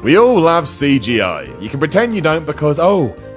We all love CGI. You can pretend you don't because,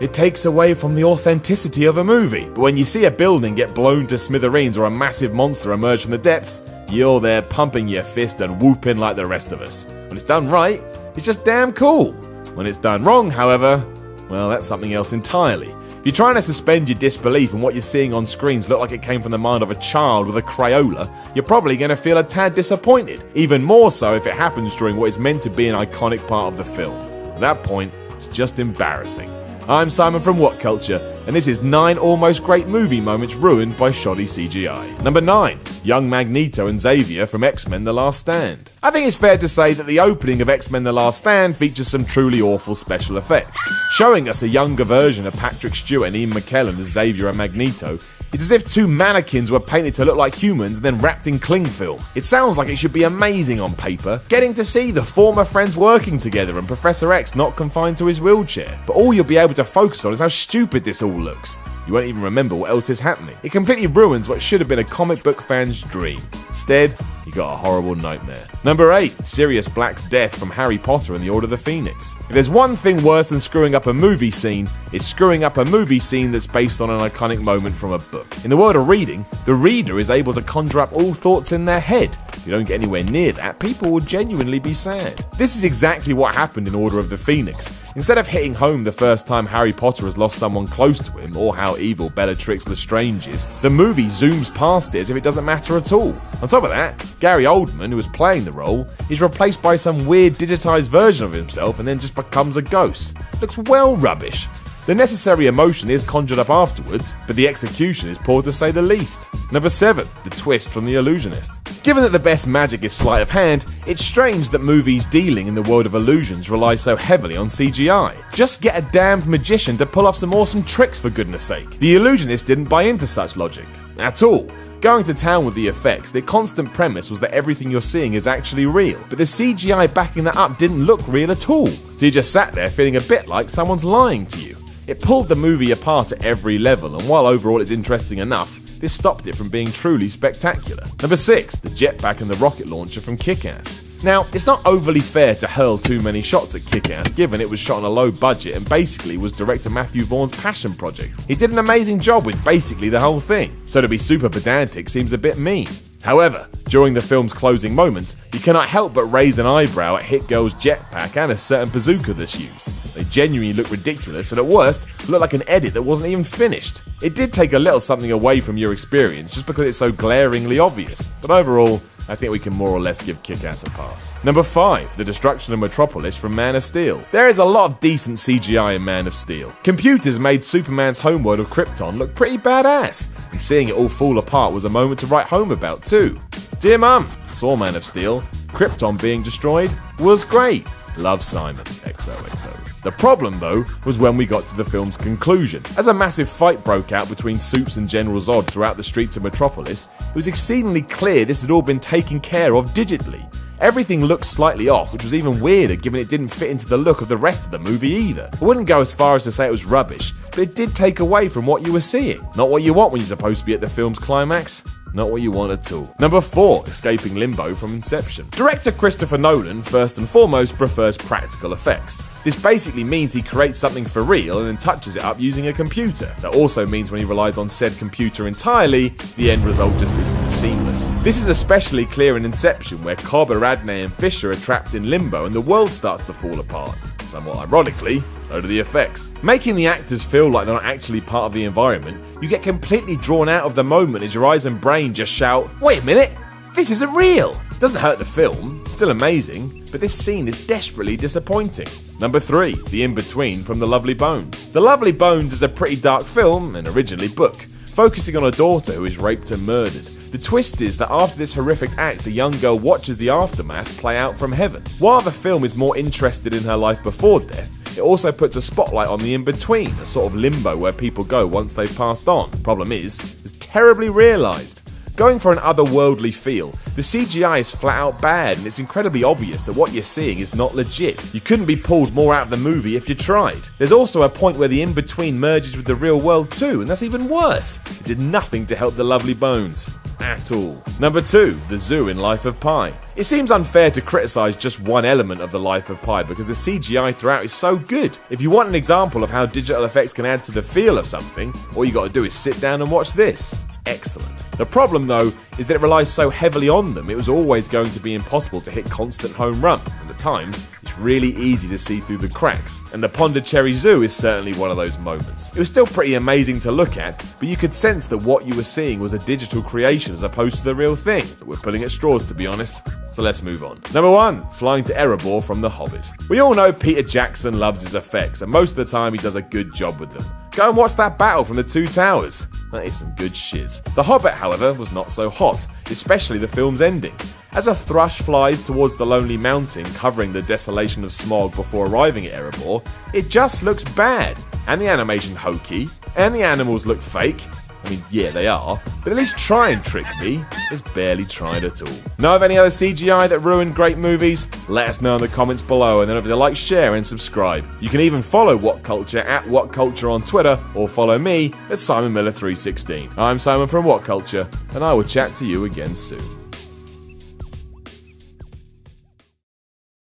it takes away from the authenticity of a movie. But when you see a building get blown to smithereens or a massive monster emerge from the depths, you're there pumping your fist and whooping like the rest of us. When it's done right, it's just damn cool. When it's done wrong, however, well, that's something else entirely. If you're trying to suspend your disbelief and what you're seeing on screens look like it came from the mind of a child with a Crayola, you're probably going to feel a tad disappointed, even more so if it happens during what is meant to be an iconic part of the film. At that point, it's just embarrassing. I'm Simon from What Culture, and this is 9 almost great movie moments ruined by shoddy CGI. Number 9. Young Magneto and Xavier from X-Men The Last Stand. I think it's fair to say that the opening of X-Men The Last Stand features some truly awful special effects. Showing us a younger version of Patrick Stewart and Ian McKellen as Xavier and Magneto, it's as if 2 mannequins were painted to look like humans and then wrapped in cling film. It sounds like it should be amazing on paper, getting to see the former friends working together and Professor X not confined to his wheelchair. But all you'll be able to focus on is how stupid this all looks. You won't even remember what else is happening. It completely ruins what should have been a comic book fan's dream. Instead, you got a horrible nightmare. Number 8. Sirius Black's death from Harry Potter and the Order of the Phoenix. If there's one thing worse than screwing up a movie scene, it's screwing up a movie scene that's based on an iconic moment from a book. In the world of reading, the reader is able to conjure up all thoughts in their head. If you don't get anywhere near that, people will genuinely be sad. This is exactly what happened in Order of the Phoenix. Instead of hitting home the first time Harry Potter has lost someone close to him, or how evil Bellatrix Lestrange is, the movie zooms past it as if it doesn't matter at all. On top of that, Gary Oldman, who was playing the role, is replaced by some weird digitized version of himself and then just becomes a ghost. Looks well rubbish. The necessary emotion is conjured up afterwards, but the execution is poor to say the least. Number 7. The twist from The Illusionist. Given that the best magic is sleight of hand, it's strange that movies dealing in the world of illusions rely so heavily on CGI. Just get a damned magician to pull off some awesome tricks, for goodness sake. The Illusionist didn't buy into such logic. At all. Going to town with the effects, the constant premise was that everything you're seeing is actually real, but the CGI backing that up didn't look real at all. So you just sat there feeling a bit like someone's lying to you. It pulled the movie apart at every level, and while overall it's interesting enough, this stopped it from being truly spectacular. Number 6. The jetpack and the rocket launcher from Kick-Ass. Now, it's not overly fair to hurl too many shots at Kick-Ass, given it was shot on a low budget and basically was director Matthew Vaughn's passion project. He did an amazing job with basically the whole thing, so to be super pedantic seems a bit mean. However, during the film's closing moments, you cannot help but raise an eyebrow at Hit Girl's jetpack and a certain bazooka that's used. They genuinely look ridiculous and at worst, look like an edit that wasn't even finished. It did take a little something away from your experience just because it's so glaringly obvious, but overall, I think we can more or less give Kick-Ass a pass. Number 5. The destruction of Metropolis from Man of Steel. There is a lot of decent CGI in Man of Steel. Computers made Superman's homeworld of Krypton look pretty badass, and seeing it all fall apart was a moment to write home about too. Dear Mum, saw Man of Steel. Krypton being destroyed was great. Love, Simon. XOXO. The problem, though, was when we got to the film's conclusion. As a massive fight broke out between Supes and General Zod throughout the streets of Metropolis, it was exceedingly clear this had all been taken care of digitally. Everything looked slightly off, which was even weirder given it didn't fit into the look of the rest of the movie either. I wouldn't go as far as to say it was rubbish, but it did take away from what you were seeing. Not what you want when you're supposed to be at the film's climax. Not what you want at all. Number 4. Escaping limbo from Inception. Director Christopher Nolan, first and foremost, prefers practical effects. This basically means he creates something for real and then touches it up using a computer. That also means when he relies on said computer entirely, the end result just isn't seamless. This is especially clear in Inception, where Cobb, Aradne and Fisher are trapped in limbo and the world starts to fall apart. Somewhat ironically, so do the effects. Making the actors feel like they're not actually part of the environment, you get completely drawn out of the moment as your eyes and brain just shout, "Wait a minute, this isn't real!" It doesn't hurt the film, it's still amazing, but this scene is desperately disappointing. Number 3. The In-Between from The Lovely Bones. The Lovely Bones is a pretty dark film, and originally book, focusing on a daughter who is raped and murdered. The twist is that after this horrific act, the young girl watches the aftermath play out from heaven. While the film is more interested in her life before death, it also puts a spotlight on the in-between, a sort of limbo where people go once they've passed on. Problem is, it's terribly realised. Going for an otherworldly feel, the CGI is flat out bad and it's incredibly obvious that what you're seeing is not legit. You couldn't be pulled more out of the movie if you tried. There's also a point where the in-between merges with the real world too, and that's even worse. It did nothing to help The Lovely Bones. At all. Number 2. The Zoo in Life of Pi. It seems unfair to criticise just one element of the life of Pi because the CGI throughout is so good. If you want an example of how digital effects can add to the feel of something, all you got to do is sit down and watch this. It's excellent. The problem though is that it relies so heavily on them, it was always going to be impossible to hit constant home runs, and at times it's really easy to see through the cracks, and the Pondicherry Zoo is certainly one of those moments. It was still pretty amazing to look at, but you could sense that what you were seeing was a digital creation as opposed to the real thing. But we're pulling at straws, to be honest. So let's move on. Number 1. Flying to Erebor from The Hobbit. We all know Peter Jackson loves his effects, and most of the time he does a good job with them. Go and watch that battle from the Two Towers. That is some good shiz. The Hobbit, however, was not so hot, especially the film's ending. As a thrush flies towards the lonely mountain covering the desolation of Smog before arriving at Erebor, it just looks bad. And the animation hokey, and the animals look fake. I mean, yeah, they are, but at least try and trick me. It's barely tried at all. Know of any other CGI that ruined great movies? Let us know in the comments below, and then don't forget to like, share, and subscribe. You can even follow What Culture at What Culture on Twitter, or follow me at Simon Miller 316. I'm Simon from What Culture, and I will chat to you again soon.